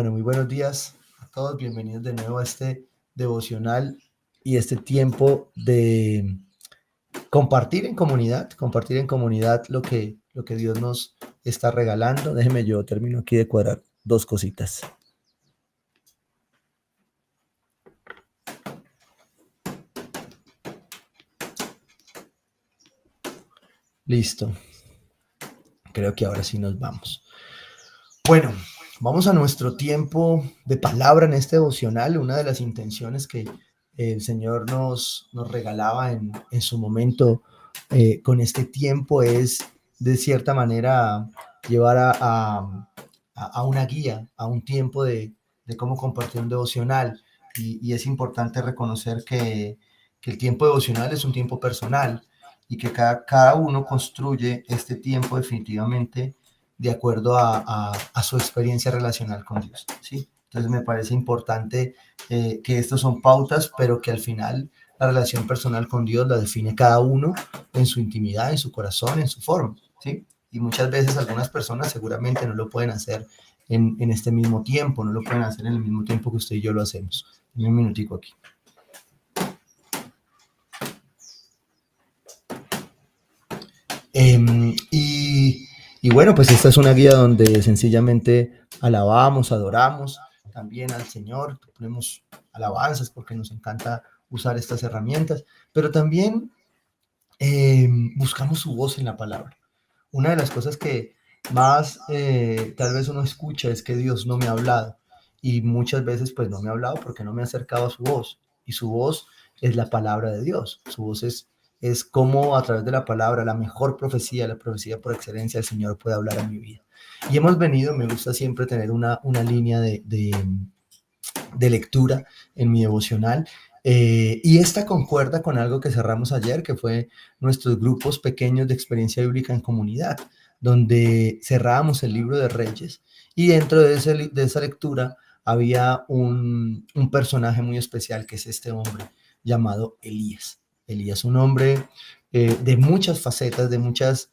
Bueno, muy buenos días a todos. Bienvenidos de nuevo a este devocional y este tiempo de compartir en comunidad lo que Dios nos está regalando. Déjeme, yo termino aquí de cuadrar dos cositas. Listo. Creo que ahora sí nos vamos. Bueno, vamos a nuestro tiempo de palabra en este devocional. Una de las intenciones que el Señor nos regalaba en su momento con este tiempo es, de cierta manera, llevar a una guía, a un tiempo de cómo compartir un devocional. Y es importante reconocer que el tiempo devocional es un tiempo personal y que cada uno construye este tiempo definitivamente de acuerdo a su experiencia relacional con Dios, ¿sí? Entonces me parece importante que estos son pautas, pero que al final la relación personal con Dios la define cada uno en su intimidad, en su corazón, en su forma, ¿sí? Y muchas veces algunas personas seguramente no lo pueden hacer en este mismo tiempo, no lo pueden hacer en el mismo tiempo que usted y yo lo hacemos. Un minutico aquí. Y bueno, pues esta es una guía donde sencillamente alabamos, adoramos también al Señor, ponemos alabanzas porque nos encanta usar estas herramientas, pero también buscamos su voz en la palabra. Una de las cosas que más tal vez uno escucha es que Dios no me ha hablado, y muchas veces pues no me ha hablado porque no me ha acercado a su voz, y su voz es la palabra de Dios. Su voz es como a través de la palabra, la mejor profecía, la profecía por excelencia, el Señor puede hablar a mi vida. Y hemos venido, me gusta siempre tener una línea de lectura en mi devocional. Y esta concuerda con algo que cerramos ayer, que fue nuestros grupos pequeños de experiencia bíblica en comunidad, donde cerrábamos el libro de Reyes, y dentro de esa lectura había un personaje muy especial, que es este hombre llamado Elías. Elías, un hombre de muchas facetas, de muchas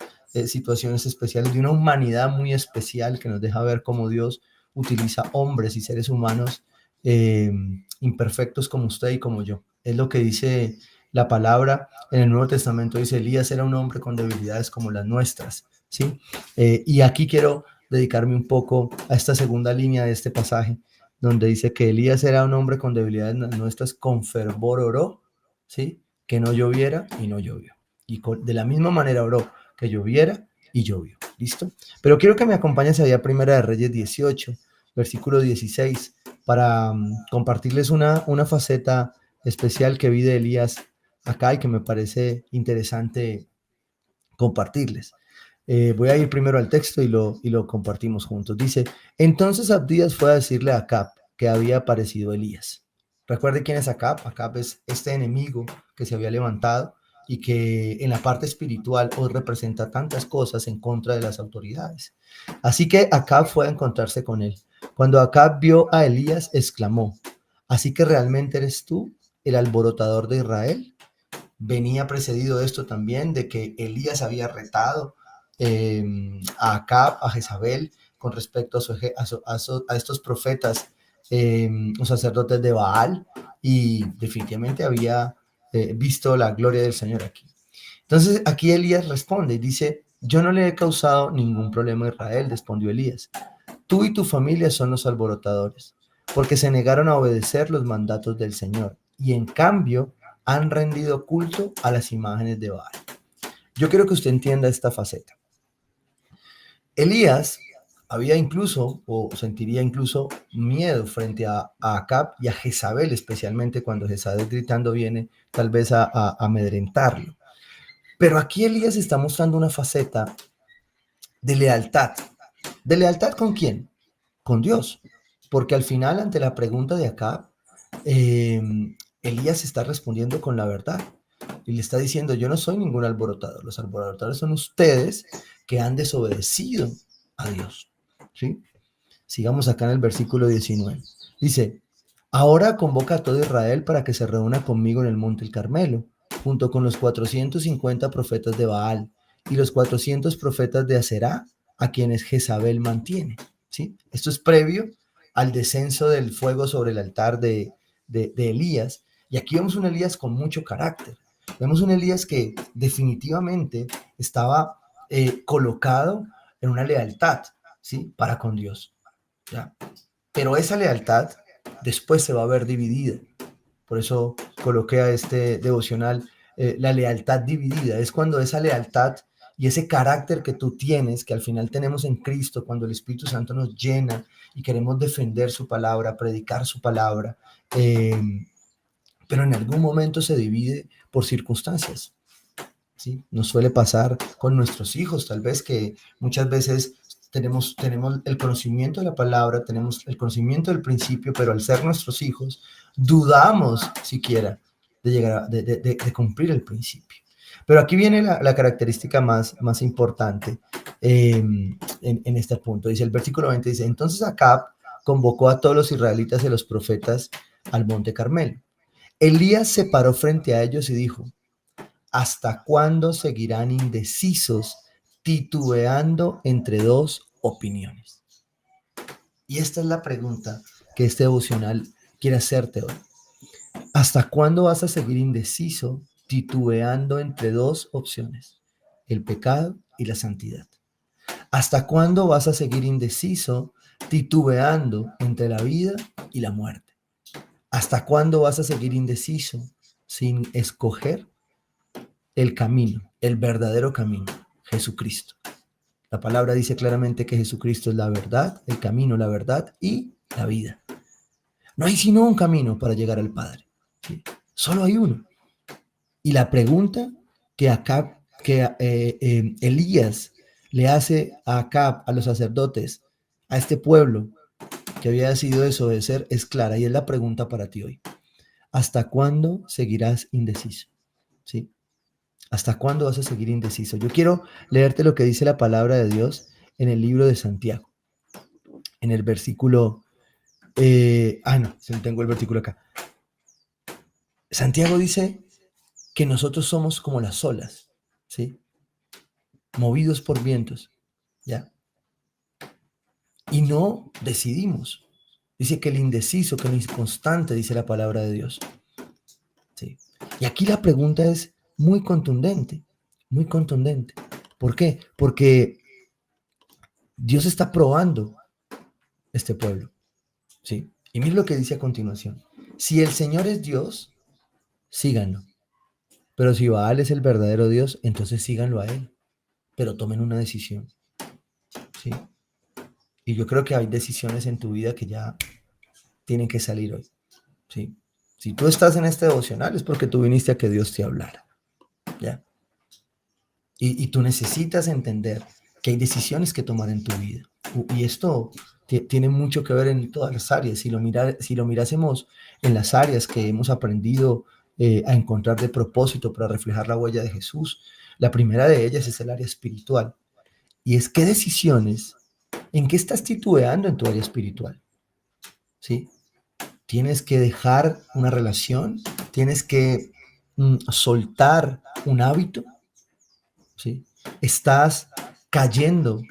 situaciones especiales, de una humanidad muy especial que nos deja ver cómo Dios utiliza hombres y seres humanos eh, imperfectos como usted y como yo. Es lo que dice la palabra en el Nuevo Testamento. Dice, Elías era un hombre con debilidades como las nuestras, ¿sí? Y aquí quiero dedicarme un poco a esta segunda línea de este pasaje, donde dice que Elías era un hombre con debilidades nuestras, con fervor oró, ¿sí? Que no lloviera y no llovió. Y de la misma manera oró que lloviera y llovió. ¿Listo? Pero quiero que me acompañes allá a Primera de Reyes 18, versículo 16, para compartirles una faceta especial que vi de Elías acá y que me parece interesante compartirles. Voy a ir primero al texto y lo compartimos juntos. Dice, entonces Abdías fue a decirle a Acab que había aparecido Elías. Recuerde quién es Acab. Acab es este enemigo que se había levantado y que en la parte espiritual hoy representa tantas cosas en contra de las autoridades. Así que Acab fue a encontrarse con él. Cuando Acab vio a Elías, exclamó, ¿así que realmente eres tú el alborotador de Israel? Venía precedido esto también de que Elías había retado a Acab, a Jezabel, con respecto a estos profetas, los sacerdotes de Baal, y definitivamente había visto la gloria del Señor aquí. Entonces aquí Elías responde y dice, yo no le he causado ningún problema a Israel, respondió Elías. Tú y tu familia son los alborotadores, porque se negaron a obedecer los mandatos del Señor y en cambio han rendido culto a las imágenes de Baal. Yo quiero que usted entienda esta faceta. Elías había incluso, o sentiría incluso miedo frente a Acab y a Jezabel, especialmente cuando Jezabel gritando viene tal vez a amedrentarlo. Pero aquí Elías está mostrando una faceta de lealtad. ¿De lealtad con quién? Con Dios. Porque al final, ante la pregunta de Acab, eh, Elías está respondiendo con la verdad. Y le está diciendo, yo no soy ningún alborotador. Los alborotadores son ustedes que han desobedecido a Dios. ¿Sí? Sigamos acá en el versículo 19. Dice, ahora convoca a todo Israel para que se reúna conmigo en el monte El Carmelo, junto con los 450 profetas de Baal y los 400 profetas de Aserá, a quienes Jezabel mantiene. ¿Sí? Esto es previo al descenso del fuego sobre el altar de Elías. Y aquí vemos un Elías con mucho carácter. Vemos un Elías que definitivamente estaba colocado en una lealtad, ¿sí? Para con Dios, ¿ya? Pero esa lealtad después se va a ver dividida. Por eso coloqué a este devocional la lealtad dividida. Es cuando esa lealtad y ese carácter que tú tienes, que al final tenemos en Cristo, cuando el Espíritu Santo nos llena y queremos defender su palabra, predicar su palabra, eh, pero en algún momento se divide por circunstancias. ¿Sí? Nos suele pasar con nuestros hijos, tal vez que muchas veces tenemos el conocimiento de la palabra, tenemos el conocimiento del principio, pero al ser nuestros hijos, dudamos siquiera de llegar de cumplir el principio. Pero aquí viene la característica más importante en este punto. Dice el versículo 20, dice, entonces Acab convocó a todos los israelitas y los profetas al monte Carmelo. Elías se paró frente a ellos y dijo, ¿hasta cuándo seguirán indecisos, titubeando entre dos opiniones? Y esta es la pregunta que este devocional quiere hacerte hoy. ¿Hasta cuándo vas a seguir indeciso, titubeando entre dos opciones? El pecado y la santidad. ¿Hasta cuándo vas a seguir indeciso, titubeando entre la vida y la muerte? ¿Hasta cuándo vas a seguir indeciso sin escoger el camino, el verdadero camino, Jesucristo? La palabra dice claramente que Jesucristo es la verdad, el camino, la verdad y la vida. No hay sino un camino para llegar al Padre. ¿Sí? Solo hay uno. Y la pregunta que Elías le hace a Acab, a los sacerdotes, a este pueblo que había decidido desobedecer, es clara y es la pregunta para ti hoy. ¿Hasta cuándo seguirás indeciso? ¿Sí? ¿Hasta cuándo vas a seguir indeciso? Yo quiero leerte lo que dice la palabra de Dios en el libro de Santiago, en el versículo, no, tengo el versículo acá. Santiago dice que nosotros somos como las olas, ¿sí? Movidos por vientos, ¿ya? Y no decidimos. Dice que el indeciso, que el inconstante, dice la palabra de Dios, ¿sí? Y aquí la pregunta es muy contundente, muy contundente. ¿Por qué? Porque Dios está probando este pueblo, ¿sí? Y mira lo que dice a continuación. Si el Señor es Dios, síganlo. Pero si Baal es el verdadero Dios, entonces síganlo a él. Pero tomen una decisión, ¿sí? Y yo creo que hay decisiones en tu vida que ya tienen que salir hoy, ¿sí? Si tú estás en este devocional es porque tú viniste a que Dios te hablara, ¿ya? Y tú necesitas entender que hay decisiones que tomar en tu vida. Y esto tiene mucho que ver en todas las áreas. Si lo mirásemos en las áreas que hemos aprendido a encontrar de propósito para reflejar la huella de Jesús, la primera de ellas es el área espiritual. Y es qué decisiones, en qué estás titubeando en tu área espiritual, ¿sí? Tienes que dejar una relación, tienes que soltar un hábito, ¿sí? Estás cayendo,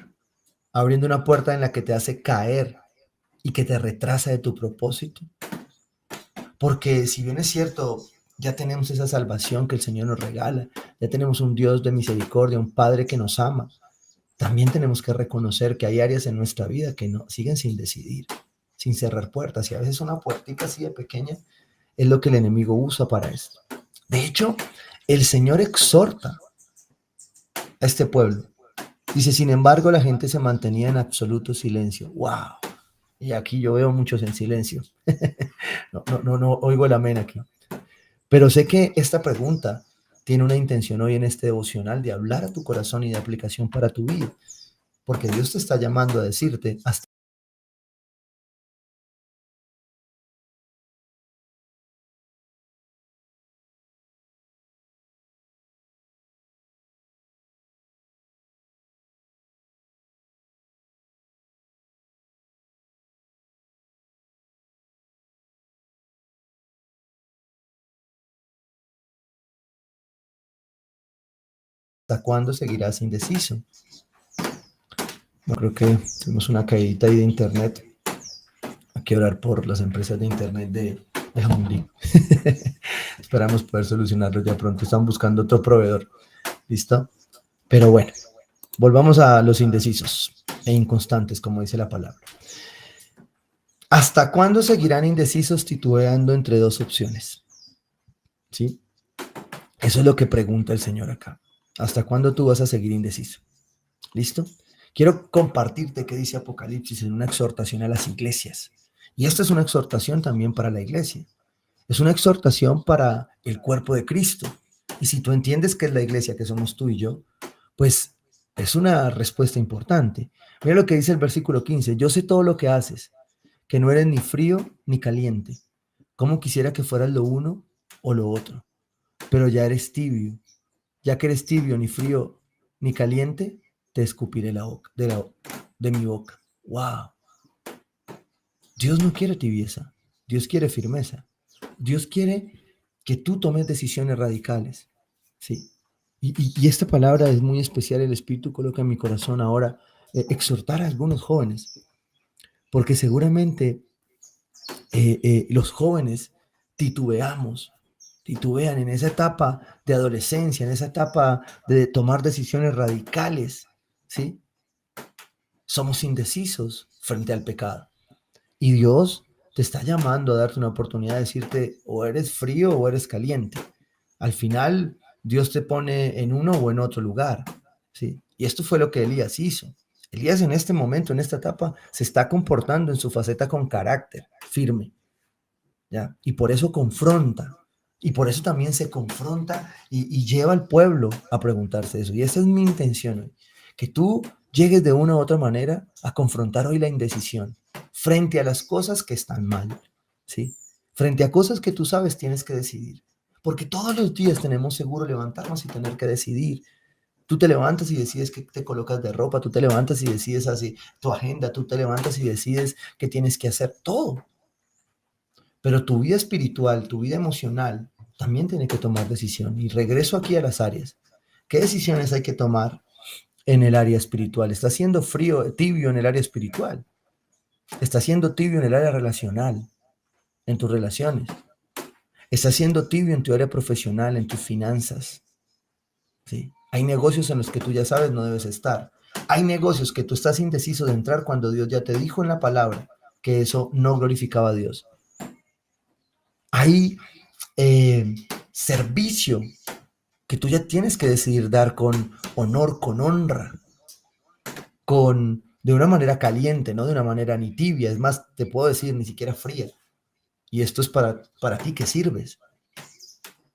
abriendo una puerta en la que te hace caer y que te retrasa de tu propósito. Porque si bien es cierto, ya tenemos esa salvación que el Señor nos regala, ya tenemos un Dios de misericordia, un Padre que nos ama, también tenemos que reconocer que hay áreas en nuestra vida que no siguen sin decidir, sin cerrar puertas. Y a veces una puertita así de pequeña es lo que el enemigo usa para esto. De hecho, el Señor exhorta a este pueblo. Dice, sin embargo, la gente se mantenía en absoluto silencio. ¡Wow! Y aquí yo veo muchos en silencio. No oigo el amén aquí. Pero sé que esta pregunta tiene una intención hoy en este devocional de hablar a tu corazón y de aplicación para tu vida. Porque Dios te está llamando a decirte, ¿hasta cuándo seguirás indeciso? Yo creo que tuvimos una caída ahí de internet. que orar por las empresas de internet de Jamundí. Esperamos poder solucionarlo ya pronto. Están buscando otro proveedor. ¿Listo? Pero bueno, volvamos a los indecisos e inconstantes, como dice la palabra. ¿Hasta cuándo seguirán indecisos titubeando entre dos opciones? ¿Sí? Eso es lo que pregunta el Señor acá. ¿Hasta cuándo tú vas a seguir indeciso? ¿Listo? Quiero compartirte qué dice Apocalipsis en una exhortación a las iglesias. Y esta es una exhortación también para la iglesia. Es una exhortación para el cuerpo de Cristo. Y si tú entiendes que es la iglesia, que somos tú y yo, pues es una respuesta importante. Mira lo que dice el versículo 15. Yo sé todo lo que haces, que no eres ni frío ni caliente. Cómo quisiera que fueras lo uno o lo otro. Pero ya eres tibio. Ya que eres tibio, ni frío ni caliente, te escupiré la boca, de mi boca. ¡Wow! Dios no quiere tibieza. Dios quiere firmeza. Dios quiere que tú tomes decisiones radicales. Sí. Y esta palabra es muy especial. El Espíritu coloca en mi corazón ahora exhortar a algunos jóvenes, porque seguramente los jóvenes titubean en esa etapa de adolescencia, en esa etapa de tomar decisiones radicales, ¿sí? Somos indecisos frente al pecado. Y Dios te está llamando a darte una oportunidad de decirte o eres frío o eres caliente. Al final, Dios te pone en uno o en otro lugar, ¿sí? Y esto fue lo que Elías hizo. Elías en este momento, en esta etapa, se está comportando en su faceta con carácter firme, ¿ya? Y por eso confronta. Y por eso también se confronta y lleva al pueblo a preguntarse eso. Y esa es mi intención hoy. Que tú llegues de una u otra manera a confrontar hoy la indecisión frente a las cosas que están mal, ¿sí? Frente a cosas que tú sabes tienes que decidir. Porque todos los días tenemos seguro levantarnos y tener que decidir. Tú te levantas y decides qué te colocas de ropa, tú te levantas y decides así tu agenda, tú te levantas y decides qué tienes que hacer, todo. Pero tu vida espiritual, tu vida emocional, también tiene que tomar decisión. Y regreso aquí a las áreas. ¿Qué decisiones hay que tomar en el área espiritual? ¿Estás siendo frío, tibio en el área espiritual? ¿Estás siendo tibio en el área relacional, en tus relaciones? ¿Estás siendo tibio en tu área profesional, en tus finanzas? ¿Sí? Hay negocios en los que tú ya sabes no debes estar. Hay negocios que tú estás indeciso de entrar cuando Dios ya te dijo en la palabra que eso no glorificaba a Dios. Hay servicio que tú ya tienes que decidir dar con honor, con honra, de una manera caliente, no de una manera ni tibia, es más, te puedo decir, ni siquiera fría. Y esto es para ti que sirves.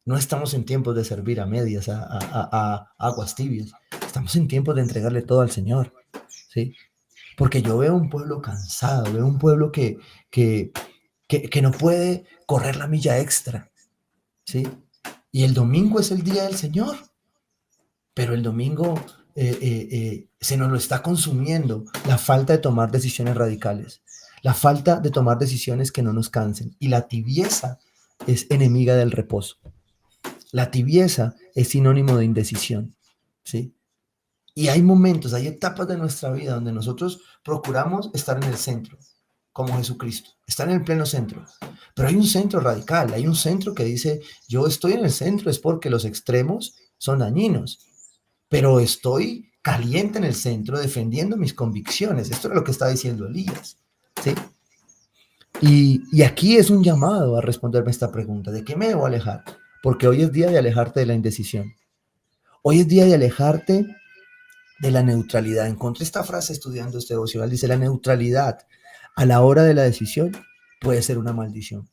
No estamos en tiempos de servir a medias, a aguas tibias. Estamos en tiempos de entregarle todo al Señor, ¿sí? Porque yo veo un pueblo cansado, veo un pueblo que no puede correr la milla extra, ¿sí? Y el domingo es el día del Señor, pero el domingo se nos lo está consumiendo la falta de tomar decisiones radicales, la falta de tomar decisiones que no nos cansen. Y la tibieza es enemiga del reposo. La tibieza es sinónimo de indecisión, ¿sí? Y hay momentos, hay etapas de nuestra vida donde nosotros procuramos estar en el centro, como Jesucristo, estar en el pleno centro. Pero hay un centro radical, hay un centro que dice, yo estoy en el centro es porque los extremos son dañinos, pero estoy caliente en el centro defendiendo mis convicciones. Esto es lo que está diciendo Elías, ¿sí? Y aquí es un llamado a responderme esta pregunta, ¿de qué me debo alejar? Porque hoy es día de alejarte de la indecisión. Hoy es día de alejarte de la neutralidad. Encontré esta frase estudiando este devocional. Dice, la neutralidad a la hora de la decisión puede ser una maldición,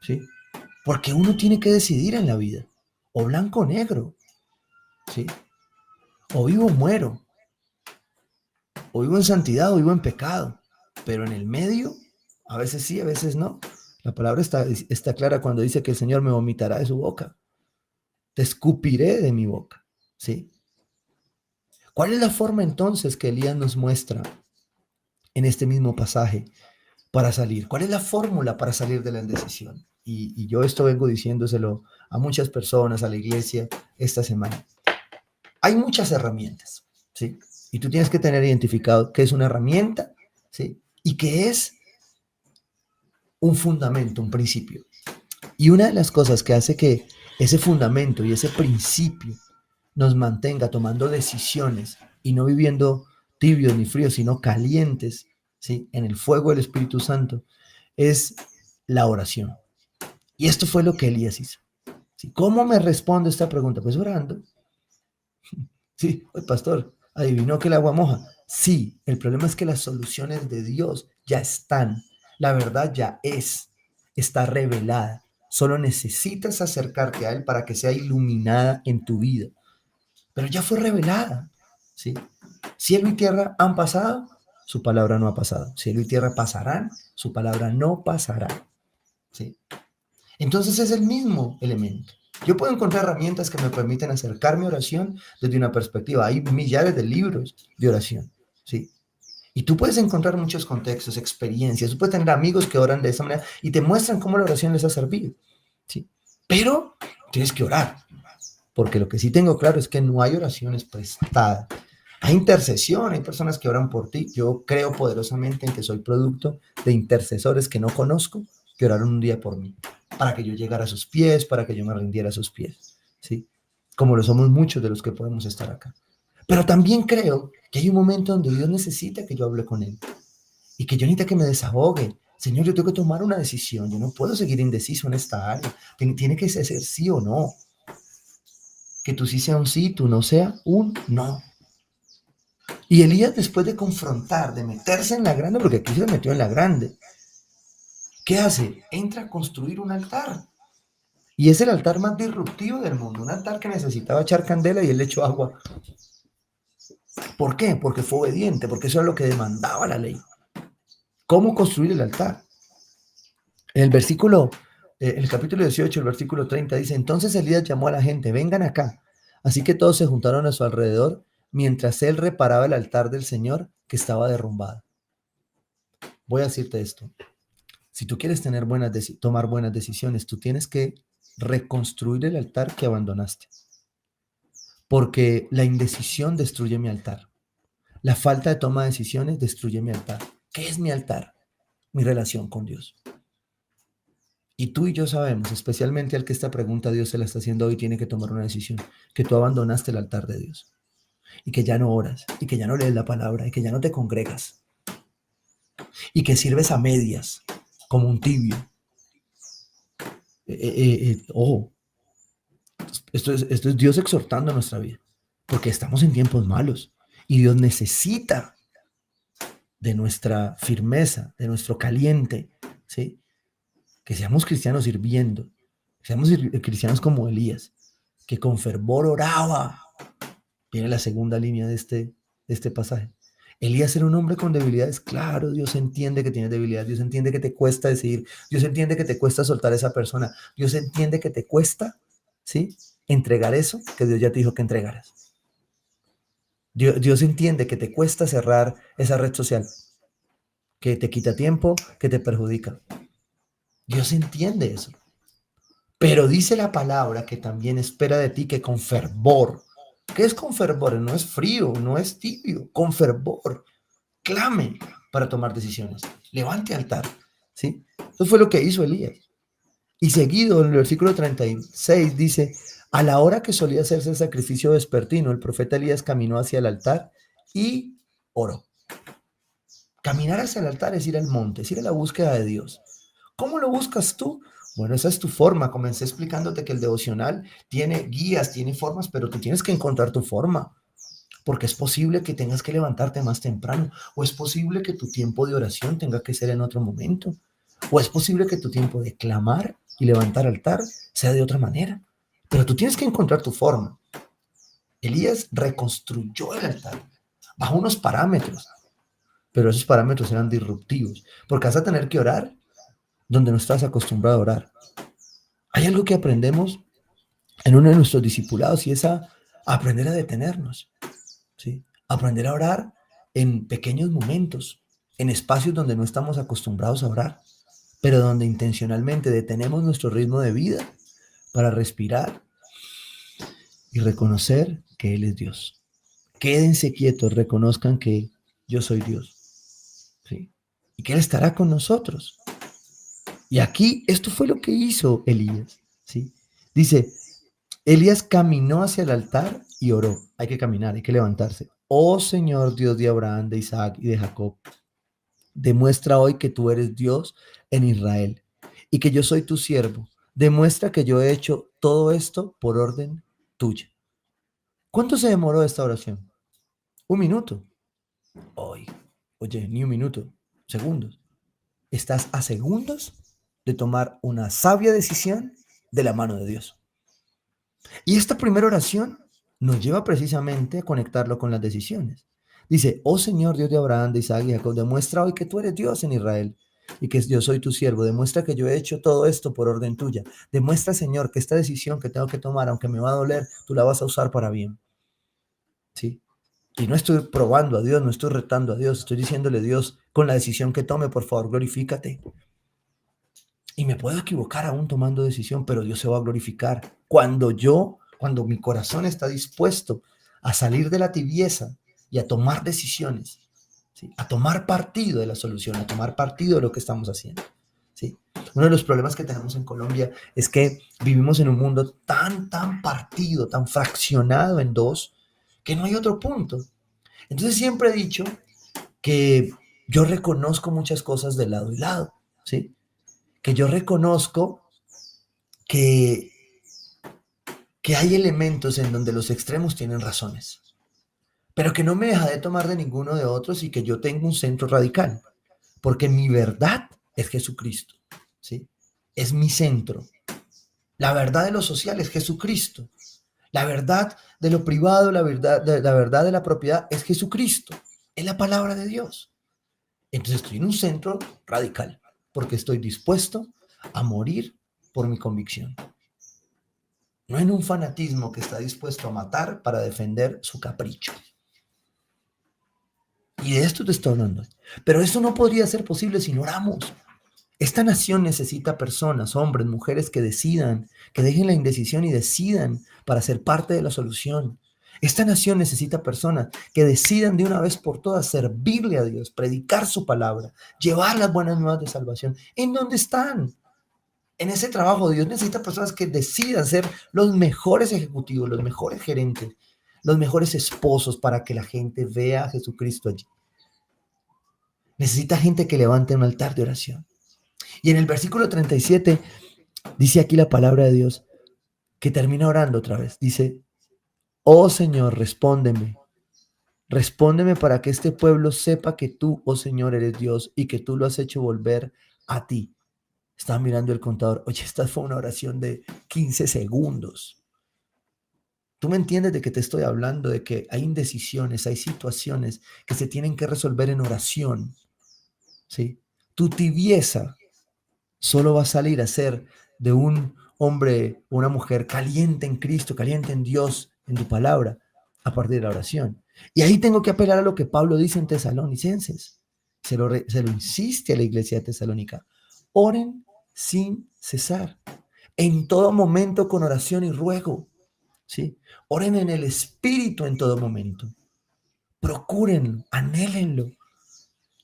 ¿sí? Porque uno tiene que decidir en la vida, o blanco o negro, ¿sí? O vivo o muero, o vivo en santidad o vivo en pecado. Pero en el medio, a veces sí, a veces no. La palabra está clara cuando dice que el Señor me vomitará de su boca. Te escupiré de mi boca, ¿sí? ¿Cuál es la forma entonces que Elías nos muestra en este mismo pasaje para salir? ¿Cuál es la fórmula para salir de la indecisión? Y yo esto vengo diciéndoselo a muchas personas, a la iglesia esta semana. Hay muchas herramientas, ¿sí? Y tú tienes que tener identificado qué es una herramienta, ¿sí? Y qué es un fundamento, un principio. Y una de las cosas que hace que ese fundamento y ese principio nos mantenga tomando decisiones y no viviendo tibios ni fríos, sino calientes, ¿sí? En el fuego del Espíritu Santo, es la oración. Y esto fue lo que Elías hizo. ¿Sí? ¿Cómo me responde esta pregunta? Pues orando. Sí, oye, pastor, ¿adivinó que el agua moja? Sí, el problema es que las soluciones de Dios ya están. La verdad ya está revelada. Solo necesitas acercarte a Él para que sea iluminada en tu vida. Pero ya fue revelada. ¿Sí? Cielo y tierra han pasado, su palabra no ha pasado. Cielo y tierra pasarán, su palabra no pasará. ¿Sí? Entonces es el mismo elemento. Yo puedo encontrar herramientas que me permiten acercarme a oración desde una perspectiva. Hay millares de libros de oración, ¿sí? Y tú puedes encontrar muchos contextos, experiencias. Tú puedes tener amigos que oran de esa manera y te muestran cómo la oración les ha servido, ¿sí? Pero tienes que orar, porque lo que sí tengo claro es que no hay oraciones prestadas. Hay intercesión, hay personas que oran por ti. Yo creo poderosamente en que soy producto de intercesores que no conozco, que oraron un día por mí, para que yo llegara a sus pies, para que yo me rindiera a sus pies, ¿sí? Como lo somos muchos de los que podemos estar acá. Pero también creo que hay un momento donde Dios necesita que yo hable con Él y que yo necesito que me desahogue. Señor, yo tengo que tomar una decisión. Yo no puedo seguir indeciso en esta área. Tiene que ser sí o no. Que tu sí sea un sí, tu no sea un no. Y Elías, después de confrontar, de meterse en la grande, porque aquí se metió en la grande, ¿qué hace? Entra a construir un altar. Y es el altar más disruptivo del mundo, un altar que necesitaba echar candela y él le echó agua. ¿Por qué? Porque fue obediente, porque eso es lo que demandaba la ley. ¿Cómo construir el altar? En el capítulo 18, el versículo 30 dice, entonces Elías llamó a la gente, vengan acá. Así que todos se juntaron a su alrededor mientras él reparaba el altar del Señor que estaba derrumbado. Voy a decirte esto. Si tú quieres tomar buenas decisiones, tú tienes que reconstruir el altar que abandonaste. Porque la indecisión destruye mi altar. La falta de toma de decisiones destruye mi altar. ¿Qué es mi altar? Mi relación con Dios. Y tú y yo sabemos, especialmente al que esta pregunta Dios se la está haciendo hoy, tiene que tomar una decisión, que tú abandonaste el altar de Dios y que ya no oras y que ya no lees la palabra y que ya no te congregas y que sirves a medias como un tibio. Ojo, esto es Dios exhortando a nuestra vida, porque estamos en tiempos malos y Dios necesita de nuestra firmeza, de nuestro caliente, ¿sí? Que seamos cristianos sirviendo, que seamos cristianos como Elías, que con fervor oraba. Viene la segunda línea de este pasaje. Elías era un hombre con debilidades. Claro, Dios entiende que tienes debilidades. Dios entiende que te cuesta decidir. Dios entiende que te cuesta soltar a esa persona. Dios entiende que te cuesta, ¿sí? Entregar eso que Dios ya te dijo que entregaras. Dios entiende que te cuesta cerrar esa red social, que te quita tiempo, que te perjudica. Dios entiende eso. Pero dice la palabra que también espera de ti que con fervor. ¿Qué es con fervor? No es frío, no es tibio, con fervor. Clame para tomar decisiones. Levante altar. ¿Sí? Eso fue lo que hizo Elías. Y seguido en el versículo 36 dice, a la hora que solía hacerse el sacrificio vespertino, el profeta Elías caminó hacia el altar y oró. Caminar hacia el altar es ir al monte, es ir a la búsqueda de Dios. ¿Cómo lo buscas tú? Bueno, esa es tu forma. Comencé explicándote que el devocional tiene guías, tiene formas, pero tú tienes que encontrar tu forma. Porque es posible que tengas que levantarte más temprano, o es posible que tu tiempo de oración tenga que ser en otro momento, o es posible que tu tiempo de clamar y levantar altar sea de otra manera. Pero tú tienes que encontrar tu forma. Elías reconstruyó el altar bajo unos parámetros, pero esos parámetros eran disruptivos, porque vas a tener que orar donde no estás acostumbrado a orar. Hay algo que aprendemos en uno de nuestros discipulados y es a aprender a detenernos, ¿sí? Aprender a orar en pequeños momentos, en espacios donde no estamos acostumbrados a orar, pero donde intencionalmente detenemos nuestro ritmo de vida para respirar y reconocer que Él es Dios. Quédense quietos, reconozcan que yo soy Dios, ¿sí? Y que Él estará con nosotros. Y aquí esto fue lo que hizo Elías, ¿sí? Dice, Elías caminó hacia el altar y oró. Hay que caminar, hay que levantarse. Oh Señor, Dios de Abraham, de Isaac y de Jacob, demuestra hoy que tú eres Dios en Israel y que yo soy tu siervo. Demuestra que yo he hecho todo esto por orden tuya. ¿Cuánto se demoró esta oración? Un minuto. Hoy, oye, ni un minuto, segundos. Estás a segundos de tomar una sabia decisión de la mano de Dios. Y esta primera oración nos lleva precisamente a conectarlo con las decisiones. Dice, oh Señor Dios de Abraham, de Isaac y Jacob, demuestra hoy que tú eres Dios en Israel y que yo soy tu siervo. Demuestra que yo he hecho todo esto por orden tuya. Demuestra, Señor, que esta decisión que tengo que tomar, aunque me va a doler, tú la vas a usar para bien. ¿Sí? Y no estoy probando a Dios, no estoy retando a Dios, estoy diciéndole a Dios, con la decisión que tome, por favor, glorifícate. Y me puedo equivocar aún tomando decisión, pero Dios se va a glorificar. Cuando mi corazón está dispuesto a salir de la tibieza y a tomar decisiones, ¿sí? A tomar partido de la solución, a tomar partido de lo que estamos haciendo. ¿Sí? Uno de los problemas que tenemos en Colombia es que vivimos en un mundo tan partido, tan fraccionado en dos, que no hay otro punto. Entonces siempre he dicho que yo reconozco muchas cosas de lado y lado, ¿sí? Que yo reconozco que, que hay elementos en donde los extremos tienen razones, pero que no me deja de tomar de ninguno de otros y que yo tengo un centro radical, porque mi verdad es Jesucristo, ¿sí? Es mi centro. La verdad de lo social es Jesucristo. La verdad de lo privado, la verdad de la propiedad es Jesucristo. Es la palabra de Dios. Entonces estoy en un centro radical, porque estoy dispuesto a morir por mi convicción. No en un fanatismo que está dispuesto a matar para defender su capricho. Y de esto te estoy hablando. Pero eso no podría ser posible si no oramos. Esta nación necesita personas, hombres, mujeres que decidan, que dejen la indecisión y decidan para ser parte de la solución. Esta nación necesita personas que decidan de una vez por todas servirle a Dios, predicar su palabra, llevar las buenas nuevas de salvación. ¿En dónde están? En ese trabajo Dios necesita personas que decidan ser los mejores ejecutivos, los mejores gerentes, los mejores esposos para que la gente vea a Jesucristo allí. Necesita gente que levante un altar de oración. Y en el versículo 37 dice aquí la palabra de Dios que termina orando otra vez. Dice, oh Señor, respóndeme. Respóndeme para que este pueblo sepa que tú, oh Señor, eres Dios y que tú lo has hecho volver a ti. Estaba mirando el contador. Oye, esta fue una oración de 15 segundos. Tú me entiendes de que te estoy hablando, de que hay indecisiones, hay situaciones que se tienen que resolver en oración. ¿Sí? Tu tibieza solo va a salir a ser de un hombre o una mujer caliente en Cristo, caliente en Dios, en tu palabra, a partir de la oración. Y ahí tengo que apelar a lo que Pablo dice en Tesalonicenses. Se lo insiste a la iglesia de Tesalónica. Oren sin cesar, en todo momento con oración y ruego. ¿Sí? Oren en el Espíritu en todo momento. Procúrenlo, anhélenlo.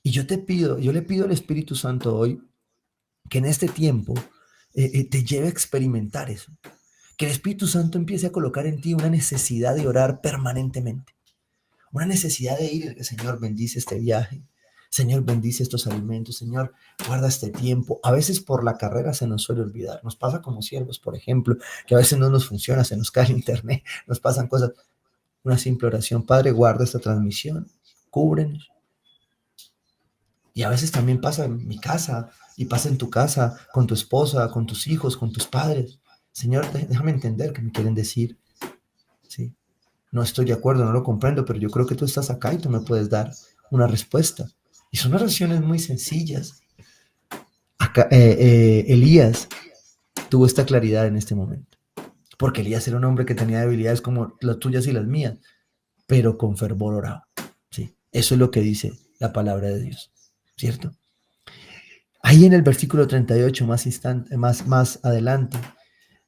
Y yo le pido al Espíritu Santo hoy que en este tiempo te lleve a experimentar eso. Que el Espíritu Santo empiece a colocar en ti una necesidad de orar permanentemente. Una necesidad de ir, Señor, bendice este viaje. Señor, bendice estos alimentos. Señor, guarda este tiempo. A veces por la carrera se nos suele olvidar. Nos pasa como siervos, por ejemplo, que a veces no nos funciona, se nos cae el internet, nos pasan cosas. Una simple oración. Padre, guarda esta transmisión. Cúbrenos. Y a veces también pasa en mi casa y pasa en tu casa, con tu esposa, con tus hijos, con tus padres. Señor, déjame entender qué me quieren decir. ¿Sí? No estoy de acuerdo, no lo comprendo, pero yo creo que tú estás acá y tú me puedes dar una respuesta. Y son oraciones muy sencillas. Acá, Elías tuvo esta claridad en este momento, porque Elías era un hombre que tenía debilidades como las tuyas y las mías, pero con fervor oraba. ¿Sí? Eso es lo que dice la palabra de Dios, ¿cierto? Ahí en el versículo 38, más adelante,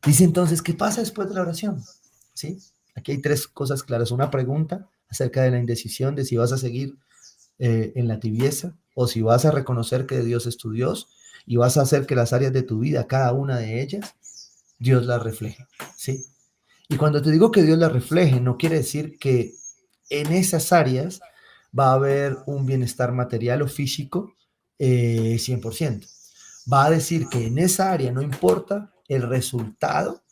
dice entonces, ¿qué pasa después de la oración? ¿Sí? Aquí hay tres cosas claras. Una pregunta acerca de la indecisión, de si vas a seguir en la tibieza o si vas a reconocer que Dios es tu Dios. y vas a hacer que las áreas de tu vida, cada una de ellas, Dios las refleje, ¿sí? Y cuando te digo que Dios las refleje, no quiere decir que en esas áreas va a haber un bienestar material o físico 100%. Va a decir que en esa área no importa el resultado,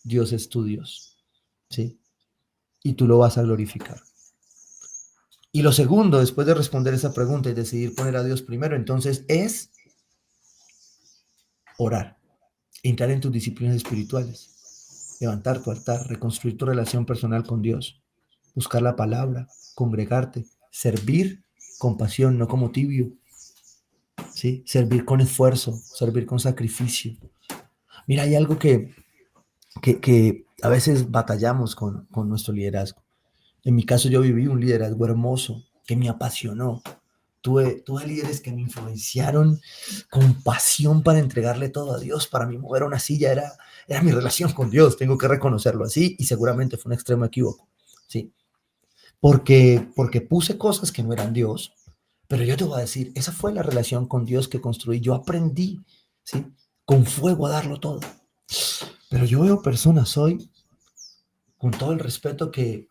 Dios es tu Dios, ¿sí? Y tú lo vas a glorificar. Y lo segundo, después de responder esa pregunta y decidir poner a Dios primero, entonces es orar, entrar en tus disciplinas espirituales, levantar tu altar, reconstruir tu relación personal con Dios, buscar la palabra, congregarte, servir con pasión, no como tibio, ¿sí? Servir con esfuerzo, servir con sacrificio. Mira, hay algo que a veces batallamos con nuestro liderazgo. En mi caso, yo viví un liderazgo hermoso que me apasionó. Tuve líderes que me influenciaron con pasión para entregarle todo a Dios. Para mí, mover una silla era mi relación con Dios. Tengo que reconocerlo así y seguramente fue un extremo equívoco. Sí, porque puse cosas que no eran Dios, pero yo te voy a decir, esa fue la relación con Dios que construí. Yo aprendí, ¿sí? Con fuego a darlo todo. Pero yo veo personas hoy, con todo el respeto, que,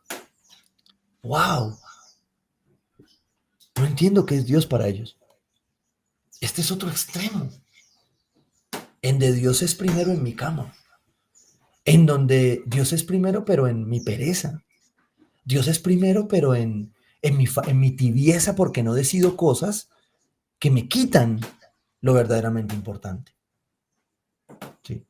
wow, no entiendo qué es Dios para ellos. Este es otro extremo, en de Dios es primero en mi cama, en donde Dios es primero, pero en mi pereza. Dios es primero, pero en mi tibieza, porque no decido cosas que me quitan lo verdaderamente importante. Sí.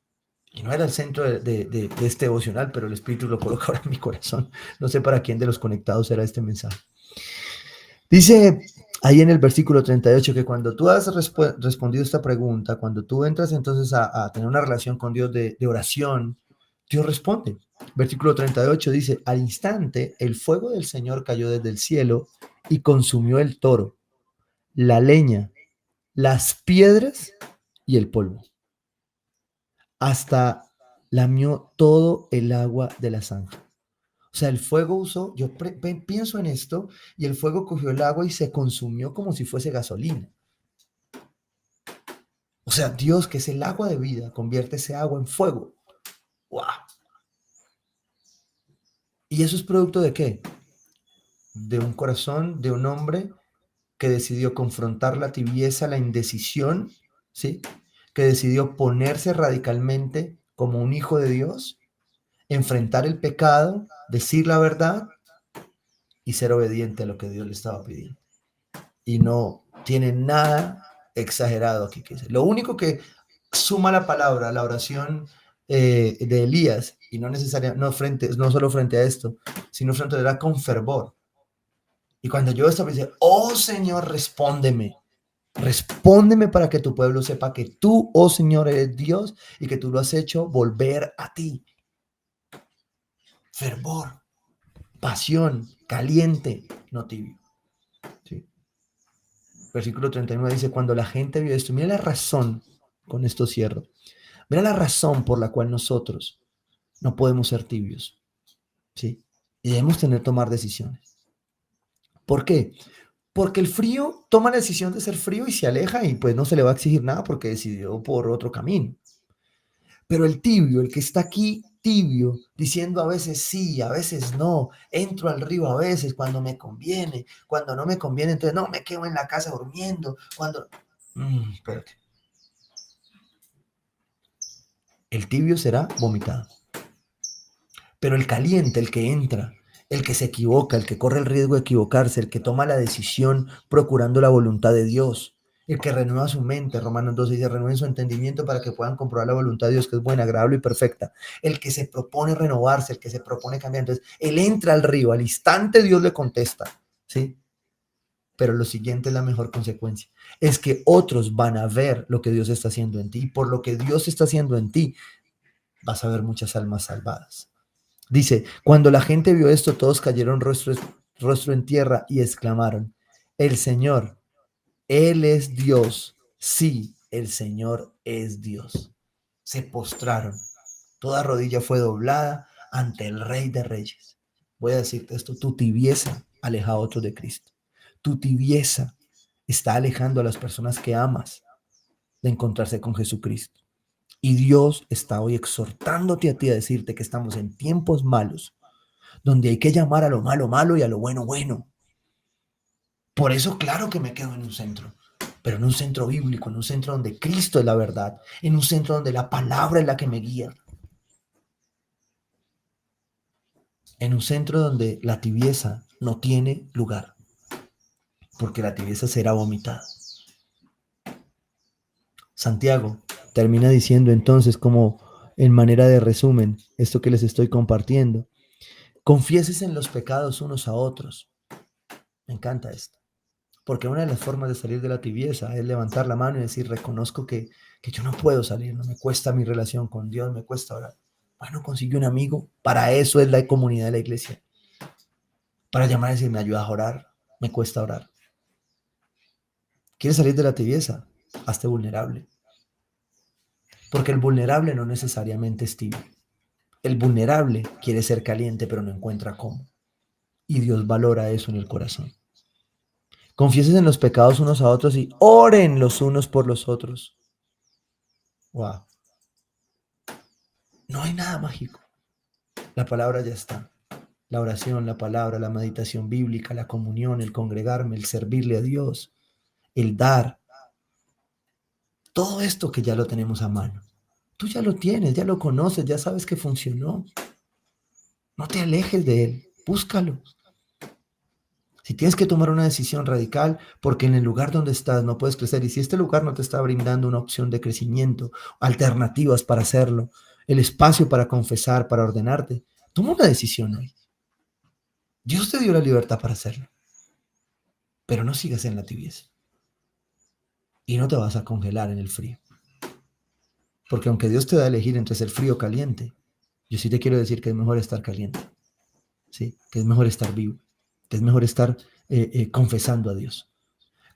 Y no era el centro de este devocional, pero el Espíritu lo coloca ahora en mi corazón. No sé para quién de los conectados era este mensaje. Dice ahí en el versículo 38 que cuando tú has respondido esta pregunta, cuando tú entras entonces a tener una relación con Dios de oración, Dios responde. Versículo 38 dice, al instante el fuego del Señor cayó desde el cielo y consumió el toro, la leña, las piedras y el polvo, hasta lamió todo el agua de la zanja. O sea, el fuego usó, yo pienso en esto, y el fuego cogió el agua y se consumió como si fuese gasolina. O sea, Dios, que es el agua de vida, convierte ese agua en fuego. ¡Wow! ¿Y eso es producto de qué? De un corazón, de un hombre que decidió confrontar la tibieza, la indecisión, ¿sí? Que decidió ponerse radicalmente como un hijo de Dios, enfrentar el pecado, decir la verdad y ser obediente a lo que Dios le estaba pidiendo. Y no tiene nada exagerado aquí que dice. Lo único que suma la palabra, la oración de Elías, y no necesariamente, no solo frente a esto, sino frente a él, era con fervor. Y cuando yo esto me dice, oh Señor, respóndeme. Respóndeme para que tu pueblo sepa que tú, oh Señor, eres Dios y que tú lo has hecho volver a ti. Fervor, pasión, caliente, no tibio. ¿Sí? Versículo 39 dice, cuando la gente vio esto, mira la razón, con esto cierro, mira la razón por la cual nosotros no podemos ser tibios, ¿sí? Y debemos tomar decisiones. ¿Por qué? Porque el frío toma la decisión de ser frío y se aleja y pues no se le va a exigir nada porque decidió por otro camino. Pero el tibio, el que está aquí tibio, diciendo a veces sí, a veces no, entro al río a veces cuando me conviene, cuando no me conviene, entonces no, me quedo en la casa durmiendo, cuando... espérate. El tibio será vomitado. Pero el caliente, el que entra, el que se equivoca, el que corre el riesgo de equivocarse, el que toma la decisión procurando la voluntad de Dios, el que renueva su mente, Romanos 12 dice, renueven su entendimiento para que puedan comprobar la voluntad de Dios que es buena, agradable y perfecta. El que se propone renovarse, el que se propone cambiar. Entonces, él entra al río, al instante Dios le contesta, ¿sí? Pero lo siguiente es la mejor consecuencia, es que otros van a ver lo que Dios está haciendo en ti, y por lo que Dios está haciendo en ti, vas a ver muchas almas salvadas. Dice, cuando la gente vio esto, todos cayeron rostro en tierra y exclamaron, el Señor, Él es Dios. Sí, el Señor es Dios. Se postraron. Toda rodilla fue doblada ante el Rey de Reyes. Voy a decirte esto, tu tibieza aleja a otros de Cristo. Tu tibieza está alejando a las personas que amas. de encontrarse con Jesucristo. Y Dios está hoy exhortándote a ti a decirte que estamos en tiempos malos, donde hay que llamar a lo malo malo y a lo bueno bueno. Por eso, claro que me quedo en un centro, pero en un centro bíblico, en un centro donde Cristo es la verdad, en un centro donde la palabra es la que me guía, en un centro donde la tibieza no tiene lugar, porque la tibieza será vomitada. Santiago termina diciendo entonces, como en manera de resumen, esto que les estoy compartiendo: confieses en los pecados unos a otros. Me encanta esto, porque una de las formas de salir de la tibieza es levantar la mano y decir: reconozco que yo no puedo salir, no me cuesta mi relación con Dios, me cuesta orar. Bueno, consigue un amigo, para eso es la comunidad de la iglesia, para llamar y decir: me ayudas a orar, me cuesta orar. ¿Quieres salir de la tibieza? Hazte vulnerable, porque el vulnerable no necesariamente es tibio. El vulnerable quiere ser caliente, pero no encuentra cómo. Y Dios valora eso en el corazón. Confiesen en los pecados unos a otros y oren los unos por los otros. Wow. No hay nada mágico. La palabra ya está. La oración, la palabra, la meditación bíblica, la comunión, el congregarme, el servirle a Dios, el dar. Todo esto que ya lo tenemos a mano. Tú ya lo tienes, ya lo conoces, ya sabes que funcionó. No te alejes de él. Búscalo. Si tienes que tomar una decisión radical porque en el lugar donde estás no puedes crecer, y si este lugar no te está brindando una opción de crecimiento, alternativas para hacerlo, el espacio para confesar, para ordenarte, toma una decisión hoy. Dios te dio la libertad para hacerlo, pero no sigas en la tibieza y no te vas a congelar en el frío. Porque aunque Dios te da a elegir entre ser frío o caliente, yo sí te quiero decir que es mejor estar caliente, ¿sí? Que es mejor estar vivo, que es mejor estar confesando a Dios.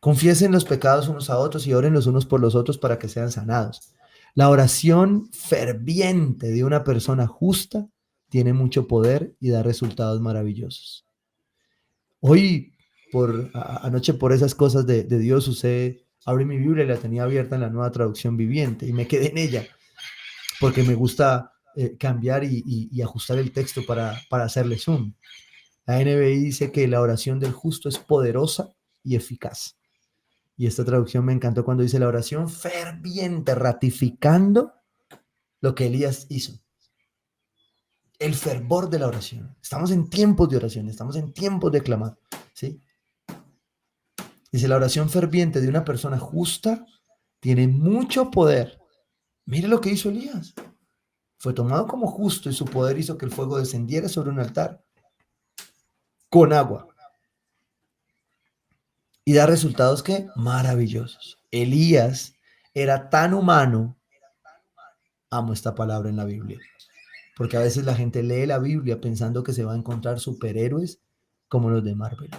Confiesen los pecados unos a otros y oren los unos por los otros para que sean sanados. La oración ferviente de una persona justa tiene mucho poder y da resultados maravillosos. Hoy, anoche, por esas cosas de Dios, abrí mi Biblia y la tenía abierta en la Nueva Traducción Viviente y me quedé en ella porque me gusta cambiar y ajustar el texto para hacerle zoom. La NBI dice que la oración del justo es poderosa y eficaz. Y esta traducción me encantó cuando dice: la oración ferviente, ratificando lo que Elías hizo. El fervor de la oración. Estamos en tiempos de oración, estamos en tiempos de clamar, ¿sí? Dice: la oración ferviente de una persona justa tiene mucho poder. Mire lo que hizo Elías. Fue tomado como justo y su poder hizo que el fuego descendiera sobre un altar con agua. Y da resultados que maravillosos. Elías era tan humano. Amo esta palabra en la Biblia. Porque a veces la gente lee la Biblia pensando que se va a encontrar superhéroes como los de Marvel.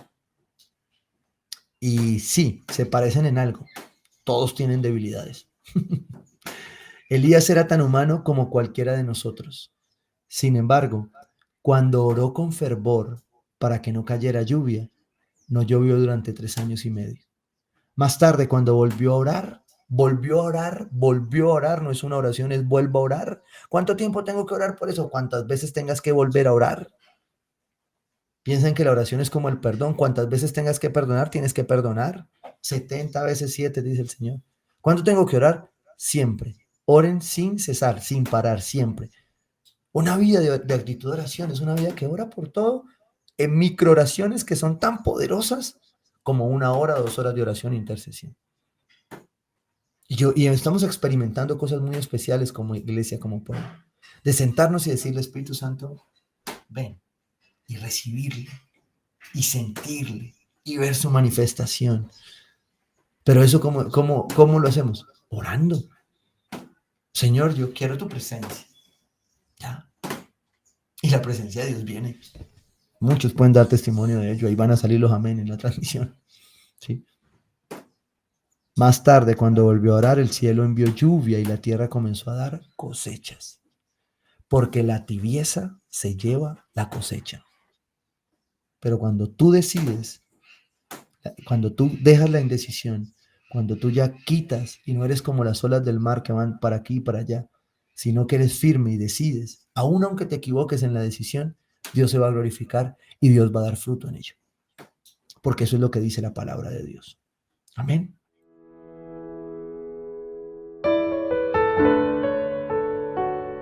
Y sí, se parecen en algo. Todos tienen debilidades. Elías era tan humano como cualquiera de nosotros. Sin embargo, cuando oró con fervor para que no cayera lluvia, no llovió durante 3 años y medio. Más tarde, cuando volvió a orar, volvió a orar, no es una oración, es vuelvo a orar. ¿Cuánto tiempo tengo que orar por eso? ¿Cuántas veces tengas que volver a orar? Piensan que la oración es como el perdón. Cuantas veces tengas que perdonar, tienes que perdonar. 70 veces 7, dice el Señor. ¿Cuánto tengo que orar? Siempre. Oren sin cesar, sin parar, siempre. Una vida de actitud de oración es una vida que ora por todo en microoraciones que son tan poderosas como 1 hora o 2 horas de oración e intercesión. Y estamos experimentando cosas muy especiales como iglesia, como pueblo. De sentarnos y decirle: Espíritu Santo, ven, y recibirle y sentirle y ver su manifestación. Pero eso, ¿cómo lo hacemos? Orando. Señor, yo quiero tu presencia. ¿Ya? Y la presencia de Dios viene. Muchos pueden dar testimonio de ello. Ahí van a salir los amén en la transmisión. ¿Sí? Más tarde, cuando volvió a orar, el cielo envió lluvia y la tierra comenzó a dar cosechas. Porque la tibieza se lleva la cosecha. Pero cuando tú decides, cuando tú dejas la indecisión, Cuando tú ya quitas y no eres como las olas del mar que van para aquí y para allá, sino que eres firme y decides, aun aunque te equivoques en la decisión, Dios se va a glorificar y Dios va a dar fruto en ello. Porque eso es lo que dice la palabra de Dios. Amén.